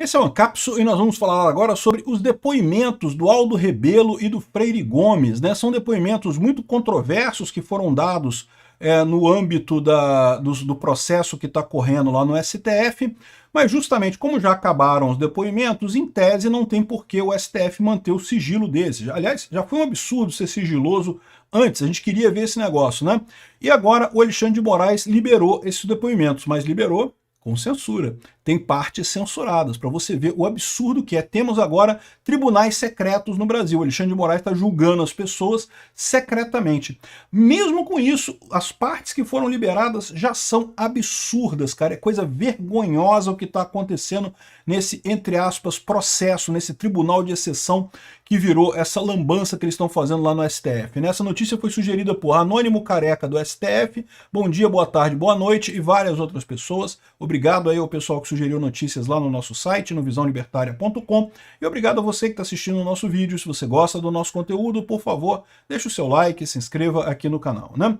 Esse é o Ancapso e nós vamos falar agora sobre os depoimentos do Aldo Rebelo e do Freire Gomes, né? São depoimentos muito controversos que foram dados no âmbito do processo que está correndo lá no STF, mas justamente como já acabaram os depoimentos, em tese não tem por que o STF manter o sigilo desses. Aliás, já foi um absurdo ser sigiloso antes, a gente queria ver esse negócio, né? E agora o Alexandre de Moraes liberou esses depoimentos, mas liberou com censura. Tem partes censuradas, para você ver o absurdo que é. Temos agora tribunais secretos no Brasil. O Alexandre de Moraes está julgando as pessoas secretamente. Mesmo com isso, as partes que foram liberadas já são absurdas, cara. É coisa vergonhosa o que está acontecendo nesse, entre aspas, processo, nesse tribunal de exceção que virou essa lambança que eles estão fazendo lá no STF. Essa notícia foi sugerida por Anônimo Careca do STF. Bom dia, boa tarde, boa noite e várias outras pessoas. Obrigado aí ao pessoal que sugeriu notícias lá no nosso site, no visãolibertaria.com, e obrigado a você que está assistindo o nosso vídeo. Se você gosta do nosso conteúdo, por favor, deixe o seu like e se inscreva aqui no canal, né?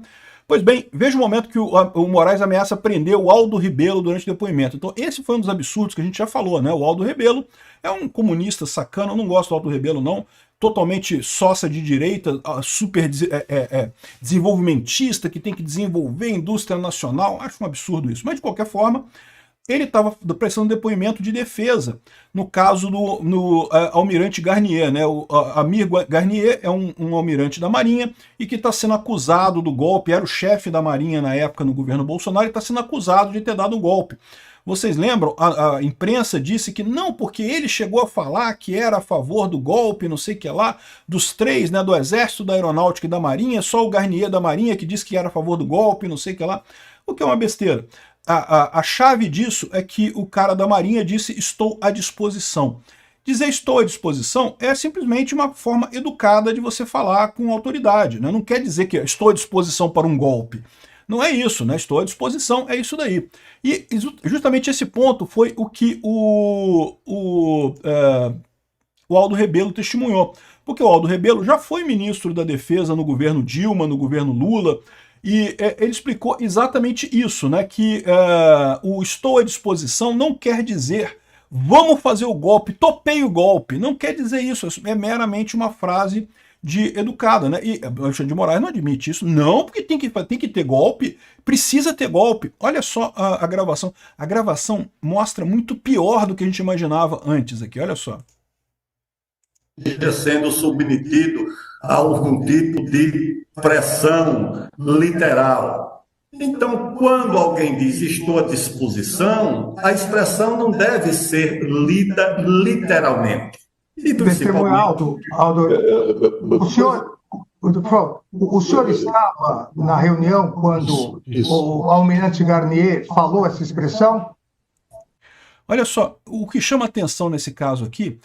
Pois bem, veja o momento que o Moraes ameaça prender o Aldo Rebelo durante o depoimento. Então esse foi um dos absurdos que a gente já falou, né? O Aldo Rebelo é um comunista sacana, eu não gosto do Aldo Rebelo não, totalmente sócia de direita, super desenvolvimentista, que tem que desenvolver a indústria nacional. Acho um absurdo isso, mas de qualquer forma, ele estava prestando depoimento de defesa, no caso do almirante Garnier, né? O Amir Garnier é um almirante da Marinha e que está sendo acusado do golpe, era o chefe da Marinha na época no governo Bolsonaro e está sendo acusado de ter dado o golpe. Vocês lembram? A imprensa disse que não, porque ele chegou a falar que era a favor do golpe, não sei o que lá, dos três, né, do Exército, da Aeronáutica e da Marinha, só o Garnier da Marinha que disse que era a favor do golpe, não sei o que lá, o que é uma besteira. A chave disso é que o cara da Marinha disse estou à disposição. Dizer estou à disposição é simplesmente uma forma educada de você falar com autoridade, né? Não quer dizer que estou à disposição para um golpe. Não é isso, né? Estou à disposição, é isso daí. E justamente esse ponto foi o que o Aldo Rebelo testemunhou. Porque o Aldo Rebelo já foi ministro da Defesa no governo Dilma, no governo Lula, e ele explicou exatamente isso, né? Que o estou à disposição não quer dizer vamos fazer o golpe, topei o golpe. Não quer dizer isso, é meramente uma frase de educada, né? E o Alexandre de Moraes não admite isso. Não, porque tem que ter golpe, precisa ter golpe. Olha só a gravação. A gravação mostra muito pior do que a gente imaginava antes aqui, olha só. Sendo submetido a algum tipo de pressão literal. Então, quando alguém diz estou à disposição, a expressão não deve ser lida literalmente. E principalmente... Aldo, o senhor estava na reunião quando o almirante Garnier falou essa expressão? Olha só, o que chama atenção nesse caso aqui,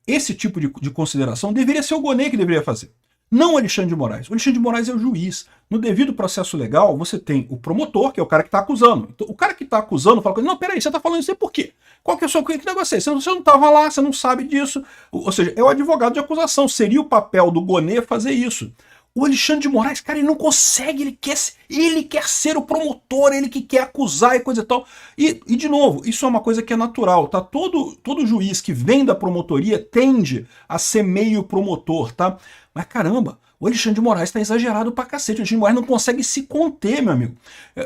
esse tipo de consideração deveria ser o Gonê que deveria fazer. Não o Alexandre de Moraes. O Alexandre de Moraes é o juiz. No devido processo legal, você tem o promotor, que é o cara que está acusando. Então, o cara que está acusando fala, não, peraí, você está falando isso aí por quê? Qual que é o seu que negócio é esse? Você não estava lá, você não sabe disso. Ou seja, é o advogado de acusação. Seria o papel do Gonê fazer isso. O Alexandre de Moraes, cara, ele não consegue, ele quer ser o promotor, ele que quer acusar e coisa e tal. E de novo, isso é uma coisa que é natural, tá? Todo juiz que vem da promotoria tende a ser meio promotor, tá? Mas caramba, o Alexandre de Moraes tá exagerado pra cacete, o Alexandre de Moraes não consegue se conter, meu amigo.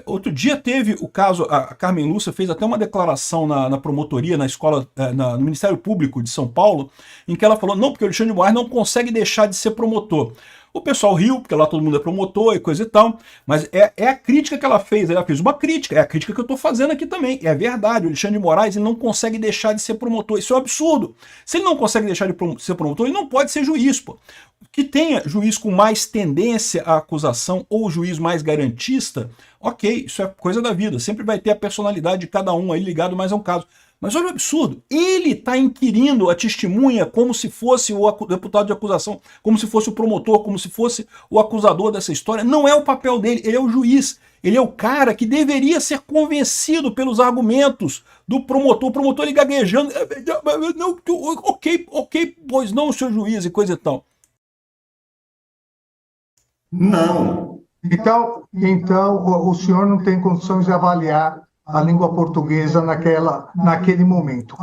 Outro dia teve o caso, a Carmen Lúcia fez até uma declaração na promotoria, na escola, no Ministério Público de São Paulo, em que ela falou, não, porque o Alexandre de Moraes não consegue deixar de ser promotor. O pessoal riu, porque lá todo mundo é promotor e coisa e tal, mas é a crítica que ela fez uma crítica, é a crítica que eu estou fazendo aqui também, é verdade, o Alexandre de Moraes ele não consegue deixar de ser promotor, isso é um absurdo. Se ele não consegue deixar de ser promotor, ele não pode ser juiz, pô. Que tenha juiz com mais tendência à acusação ou juiz mais garantista, ok, isso é coisa da vida, sempre vai ter a personalidade de cada um aí ligado mais a um caso. Mas olha o absurdo, ele está inquirindo a testemunha como se fosse o deputado de acusação, como se fosse o promotor, como se fosse o acusador dessa história. Não é o papel dele, ele é o juiz. Ele é o cara que deveria ser convencido pelos argumentos do promotor. O promotor ele gaguejando, não, ok, pois não, senhor juiz e coisa e tal. Não. Então o senhor não tem condições de avaliar a língua portuguesa naquele momento.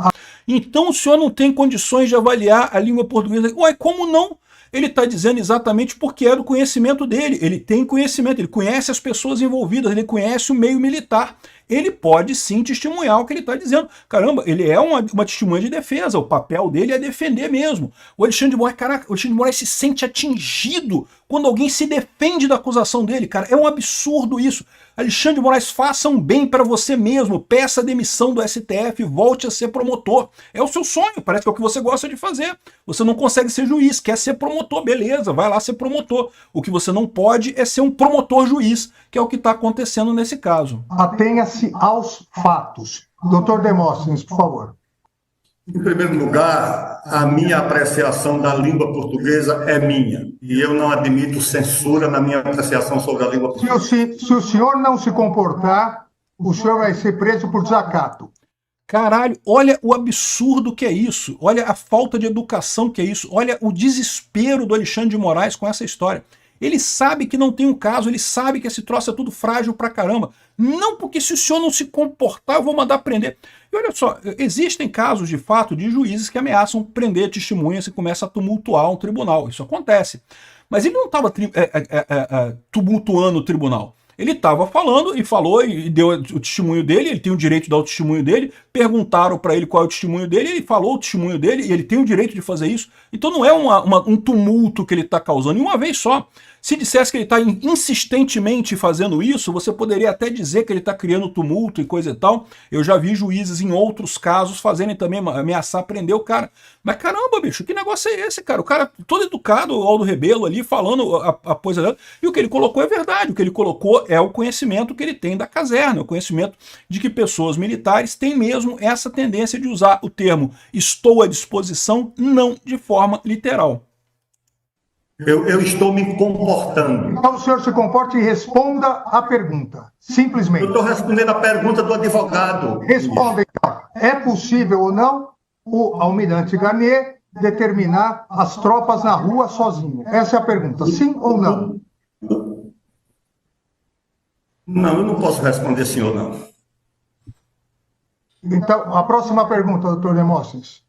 Então o senhor não tem condições de avaliar a língua portuguesa. Ué, como não? Ele está dizendo exatamente porque é do conhecimento dele. Ele tem conhecimento, ele conhece as pessoas envolvidas, ele conhece o meio militar. Ele pode sim testemunhar o que ele está dizendo. Caramba, ele é uma testemunha de defesa, o papel dele é defender mesmo. O Alexandre de Moraes, caraca, o Alexandre de Moraes se sente atingido quando alguém se defende da acusação dele, cara. É um absurdo isso. Alexandre de Moraes, faça um bem para você mesmo, peça a demissão do STF, volte a ser promotor. É o seu sonho, parece que é o que você gosta de fazer. Você não consegue ser juiz, quer ser promotor, beleza, vai lá ser promotor. O que você não pode é ser um promotor-juiz, que é o que está acontecendo nesse caso. Atenha-se aos fatos. Doutor Demóstenes, por favor. Em primeiro lugar, a minha apreciação da língua portuguesa é minha. E eu não admito censura na minha apreciação sobre a língua portuguesa. Se o senhor não se comportar, o senhor vai ser preso por desacato. Caralho, olha o absurdo que é isso. Olha a falta de educação que é isso. Olha o desespero do Alexandre de Moraes com essa história. Ele sabe que não tem um caso, ele sabe que esse troço é tudo frágil pra caramba. Não porque se o senhor não se comportar, eu vou mandar prender. E olha só, existem casos de fato de juízes que ameaçam prender testemunhas e começa a tumultuar um tribunal. Isso acontece. Mas ele não estava tumultuando o tribunal. Ele estava falando e falou e deu o testemunho dele, ele tem o direito de dar o testemunho dele, perguntaram para ele qual é o testemunho dele, ele falou o testemunho dele e ele tem o direito de fazer isso. Então não é um tumulto que ele está causando, e uma vez só. Se dissesse que ele está insistentemente fazendo isso, você poderia até dizer que ele está criando tumulto e coisa e tal. Eu já vi juízes em outros casos fazerem também, ameaçar prender o cara. Mas caramba, bicho, que negócio é esse, cara? O cara todo educado, o Aldo Rebelo ali, falando a coisa dela. E o que ele colocou é verdade. O que ele colocou é o conhecimento que ele tem da caserna, o conhecimento de que pessoas militares têm mesmo essa tendência de usar o termo estou à disposição, não de forma literal. Eu estou me comportando. Então o senhor se comporte e responda a pergunta. Simplesmente. Eu estou respondendo a pergunta do advogado. Responda, então. É possível ou não o almirante Garnier determinar as tropas na rua sozinho? Essa é a pergunta. Sim ou não? Não, eu não posso responder sim ou não. Então, a próxima pergunta, doutor Demóstenes.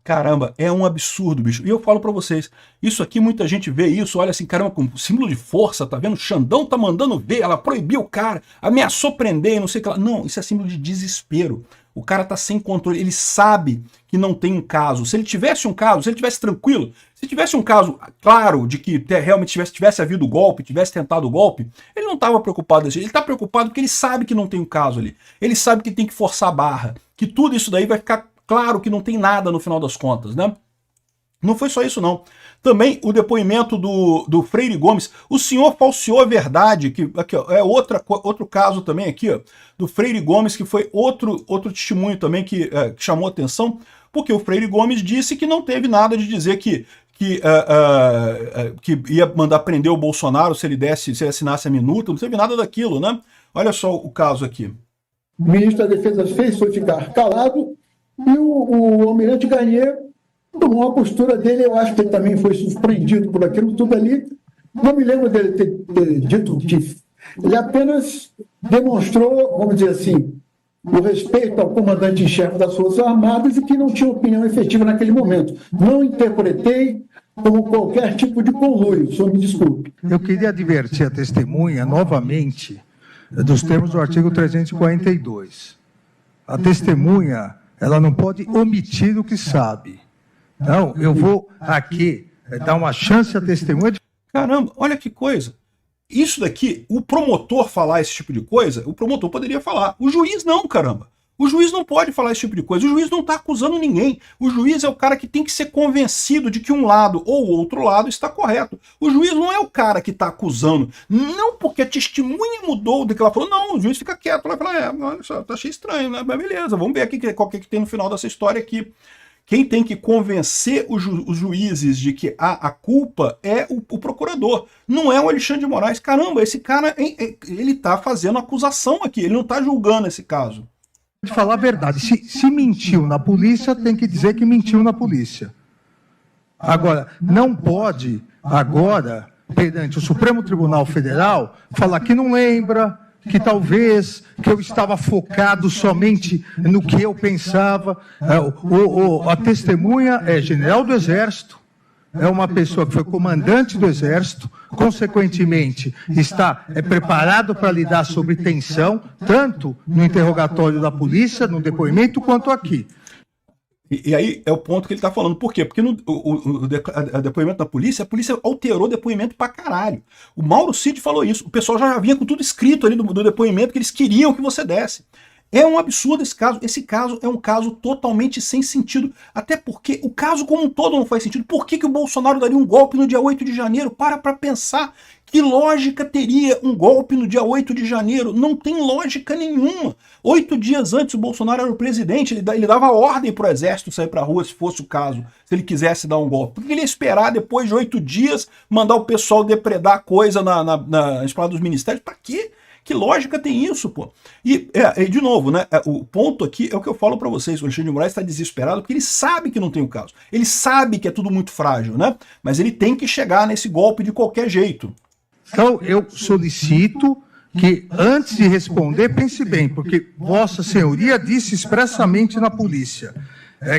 Caramba, é um absurdo, bicho. E eu falo pra vocês, isso aqui muita gente vê isso, olha assim, caramba, com símbolo de força, tá vendo? Xandão tá mandando ver, ela proibiu o cara, ameaçou prender, não sei o que lá. Não, isso é símbolo de desespero. O cara tá sem controle, ele sabe que não tem um caso. Se ele tivesse um caso, se ele tivesse tranquilo, se tivesse um caso claro de que realmente tivesse havido golpe, tivesse tentado o golpe, ele não estava preocupado desse jeito. Ele tá preocupado porque ele sabe que não tem um caso ali. Ele sabe que tem que forçar a barra, que tudo isso daí vai ficar claro que não tem nada no final das contas, né? Não foi só isso, não. Também o depoimento do Freire Gomes. O senhor falseou a verdade, que aqui, ó, é outro caso também aqui, ó, do Freire Gomes, que foi outro testemunho também que chamou atenção, porque o Freire Gomes disse que não teve nada de dizer que ia mandar prender o Bolsonaro se ele assinasse a minuta, não teve nada daquilo, né? Olha só o caso aqui. O ministro da Defesa fez foi ficar calado, e o almirante Garnier tomou a postura dele. Eu acho que ele também foi surpreendido por aquilo tudo ali. Não me lembro dele ter dito que ele apenas demonstrou, vamos dizer assim, o respeito ao comandante em chefe das Forças Armadas e que não tinha opinião efetiva naquele momento. Não interpretei como qualquer tipo de conluio, o senhor me desculpe. Eu queria advertir a testemunha novamente dos termos do artigo 342. A testemunha, ela não pode omitir o que sabe. Não, eu vou aqui dar uma chance à testemunha de... Caramba, olha que coisa. Isso daqui, o promotor falar esse tipo de coisa, o promotor poderia falar. O juiz não, caramba. O juiz não pode falar esse tipo de coisa. O juiz não está acusando ninguém. O juiz é o cara que tem que ser convencido de que um lado ou o outro lado está correto. O juiz não é o cara que está acusando. Não porque a testemunha mudou do que ela falou. Não, o juiz fica quieto. Ela fala, olha só, tá achei estranho, né? Mas beleza, vamos ver aqui qual que tem no final dessa história aqui. Quem tem que convencer os juízes de que há a culpa é o procurador. Não é o Alexandre de Moraes. Caramba, esse cara, ele está fazendo acusação aqui. Ele não está julgando esse caso. De falar a verdade. Se mentiu na polícia, tem que dizer que mentiu na polícia. Agora, não pode, agora, perante o Supremo Tribunal Federal, falar que não lembra, que talvez que eu estava focado somente no que eu pensava. A testemunha é general do Exército, é uma pessoa que foi comandante do Exército, consequentemente está preparado para lidar sobre tensão, tanto no interrogatório da polícia, no depoimento, quanto aqui. E aí é o ponto que ele tá falando. Por quê? Porque no depoimento da polícia, a polícia alterou o depoimento pra caralho. O Mauro Cid falou isso. O pessoal já vinha com tudo escrito ali do depoimento que eles queriam que você desse. É um absurdo esse caso. Esse caso é um caso totalmente sem sentido. Até porque o caso como um todo não faz sentido. Por que o Bolsonaro daria um golpe no dia 8 de janeiro? Para pensar. Que lógica teria um golpe no dia 8 de janeiro? Não tem lógica nenhuma. 8 dias antes o Bolsonaro era o presidente, ele dava ordem para o exército sair para a rua se fosse o caso, se ele quisesse dar um golpe. Por que ele ia esperar depois de 8 dias mandar o pessoal depredar coisa na esplanada dos ministérios? Para quê? Que lógica tem isso, pô? E de novo, né? O ponto aqui é o que eu falo para vocês. O Alexandre de Moraes está desesperado porque ele sabe que não tem o caso. Ele sabe que é tudo muito frágil, né? Mas ele tem que chegar nesse golpe de qualquer jeito. Então, eu solicito que, antes de responder, pense bem, porque Vossa Senhoria disse expressamente na polícia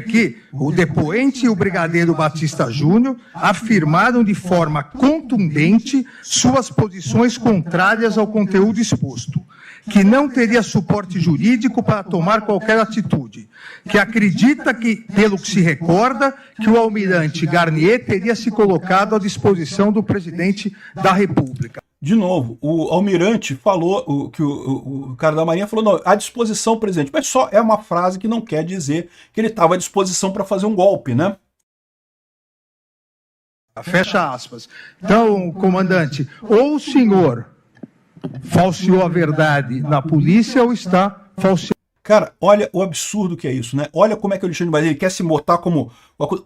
que o depoente e o brigadeiro Batista Júnior afirmaram de forma contundente suas posições contrárias ao conteúdo exposto, que não teria suporte jurídico para tomar qualquer atitude, que acredita que, pelo que se recorda, que o almirante Garnier teria se colocado à disposição do presidente da República. De novo, o almirante falou, que o cara da Marinha falou, não, à disposição, presidente, mas só é uma frase que não quer dizer que ele estava à disposição para fazer um golpe, né? Fecha aspas. Então, comandante, ou o senhor falseou a verdade na polícia ou está falseando. Cara, olha o absurdo que é isso, né? Olha como é que o Alexandre de Moraes, ele quer se botar como...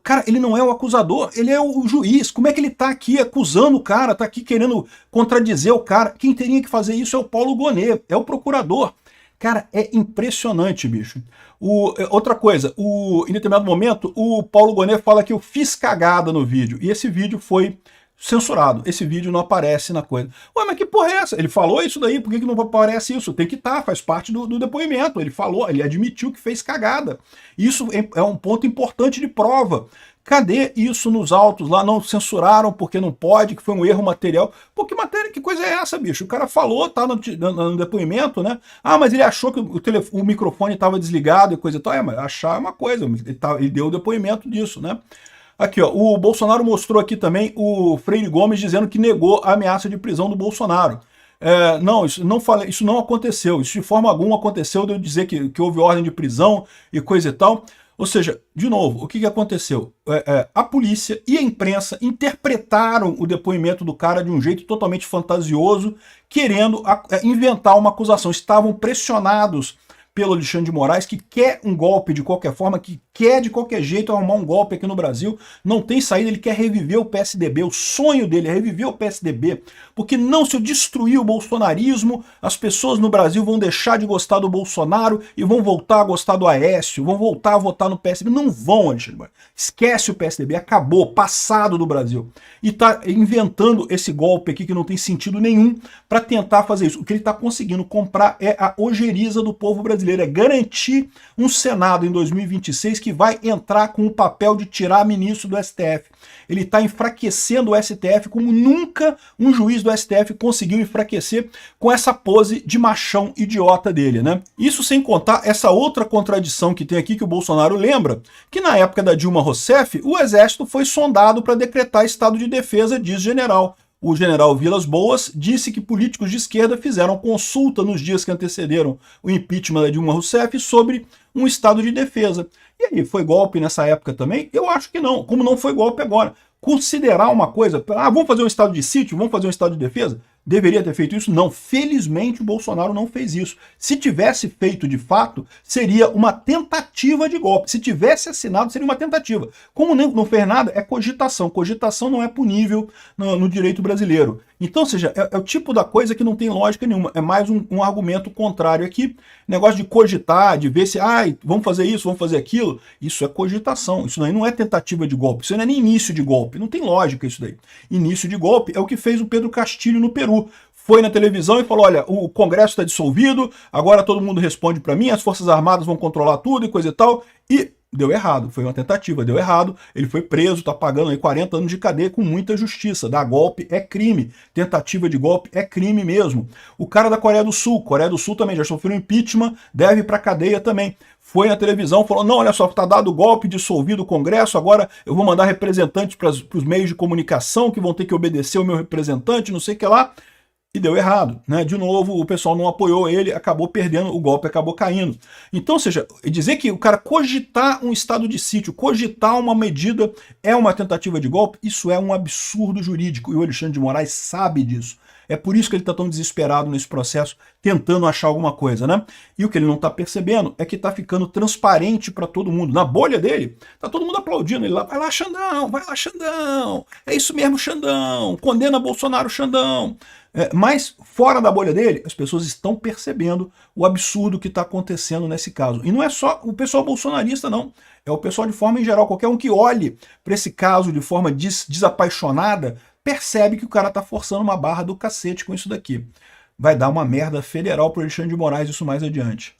Cara, ele não é o acusador, ele é o juiz. Como é que ele tá aqui acusando o cara, tá aqui querendo contradizer o cara? Quem teria que fazer isso é o Paulo Gonet, é o procurador. Cara, é impressionante, bicho. Outra coisa, em determinado momento, o Paulo Gonet fala que eu fiz cagada no vídeo. E esse vídeo foi censurado. Esse vídeo não aparece na coisa. Ué, mas que porra é essa? Ele falou isso daí, por que não aparece isso? Tem que estar, faz parte do depoimento. Ele falou, ele admitiu que fez cagada. Isso é um ponto importante de prova. Cadê isso nos autos lá? Não censuraram porque não pode, que foi um erro material. Pô, que coisa é essa, bicho? O cara falou, tá no depoimento, né? Ah, mas ele achou que o microfone estava desligado e coisa e tal. Mas achar é uma coisa, ele deu o depoimento disso, né? Aqui, ó, o Bolsonaro mostrou aqui também o Freire Gomes dizendo que negou a ameaça de prisão do Bolsonaro. Não, isso não aconteceu. Isso de forma alguma aconteceu de eu dizer que houve ordem de prisão e coisa e tal. Ou seja, de novo, o que aconteceu? A polícia e a imprensa interpretaram o depoimento do cara de um jeito totalmente fantasioso, querendo inventar uma acusação. Estavam pressionados pelo Alexandre de Moraes, que quer um golpe de qualquer forma, que quer de qualquer jeito arrumar um golpe aqui no Brasil, não tem saída, ele quer reviver o PSDB, o sonho dele é reviver o PSDB, porque não se destruir o bolsonarismo, as pessoas no Brasil vão deixar de gostar do Bolsonaro e vão voltar a gostar do Aécio, vão voltar a votar no PSDB, não vão, Alexandre de Moraes, esquece o PSDB, acabou, passado do Brasil, e tá inventando esse golpe aqui que não tem sentido nenhum para tentar fazer isso. O que ele tá conseguindo comprar é a ojeriza do povo brasileiro, é garantir um Senado em 2026 que vai entrar com o papel de tirar ministro do STF. Ele está enfraquecendo o STF como nunca um juiz do STF conseguiu enfraquecer com essa pose de machão idiota dele, né? Isso sem contar essa outra contradição que tem aqui que o Bolsonaro lembra, que na época da Dilma Rousseff, o exército foi sondado para decretar estado de defesa, diz general. O general Vilas Boas disse que políticos de esquerda fizeram consulta nos dias que antecederam o impeachment da Dilma Rousseff sobre um estado de defesa. E aí, foi golpe nessa época também? Eu acho que não, como não foi golpe agora. Considerar uma coisa, vamos fazer um estado de sítio, vamos fazer um estado de defesa? Deveria ter feito isso? Não. Felizmente o Bolsonaro não fez isso. Se tivesse feito de fato, seria uma tentativa de golpe. Se tivesse assinado, seria uma tentativa. Como não fez nada, é cogitação. Cogitação não é punível no direito brasileiro. Então, ou seja, é o tipo da coisa que não tem lógica nenhuma. É mais um argumento contrário aqui. Negócio de cogitar, de ver se, vamos fazer isso, vamos fazer aquilo. Isso é cogitação. Isso aí não é tentativa de golpe. Isso não é nem início de golpe. Não tem lógica isso daí. Início de golpe é o que fez o Pedro Castilho no Peru. foi na televisão e falou, olha, o Congresso está dissolvido, agora todo mundo responde para mim, as Forças Armadas vão controlar tudo e coisa e tal, e deu errado, foi uma tentativa, deu errado, ele foi preso, tá pagando aí 40 anos de cadeia com muita justiça. Dar golpe é crime, tentativa de golpe é crime mesmo. O cara da Coreia do Sul também já sofreu impeachment, deve ir pra cadeia também. Foi na televisão, falou, não, olha só, tá dado o golpe, dissolvido o Congresso, agora eu vou mandar representantes para os meios de comunicação que vão ter que obedecer o meu representante, não sei o que lá. E deu errado, né? De novo, o pessoal não apoiou ele, acabou perdendo, o golpe acabou caindo. Então, ou seja, dizer que o cara cogitar um estado de sítio, cogitar uma medida é uma tentativa de golpe, isso é um absurdo jurídico, e o Alexandre de Moraes sabe disso. É por isso que ele está tão desesperado nesse processo, tentando achar alguma coisa, né? E o que ele não está percebendo é que está ficando transparente para todo mundo. Na bolha dele, tá todo mundo aplaudindo ele lá. Vai lá, Xandão. É isso mesmo, Xandão. Condena Bolsonaro, Xandão. Mas fora da bolha dele, as pessoas estão percebendo o absurdo que está acontecendo nesse caso. E não é só o pessoal bolsonarista, não. É o pessoal de forma em geral. Qualquer um que olhe para esse caso de forma desapaixonada, percebe que o cara tá forçando uma barra do cacete com isso daqui. Vai dar uma merda federal pro Alexandre de Moraes isso mais adiante.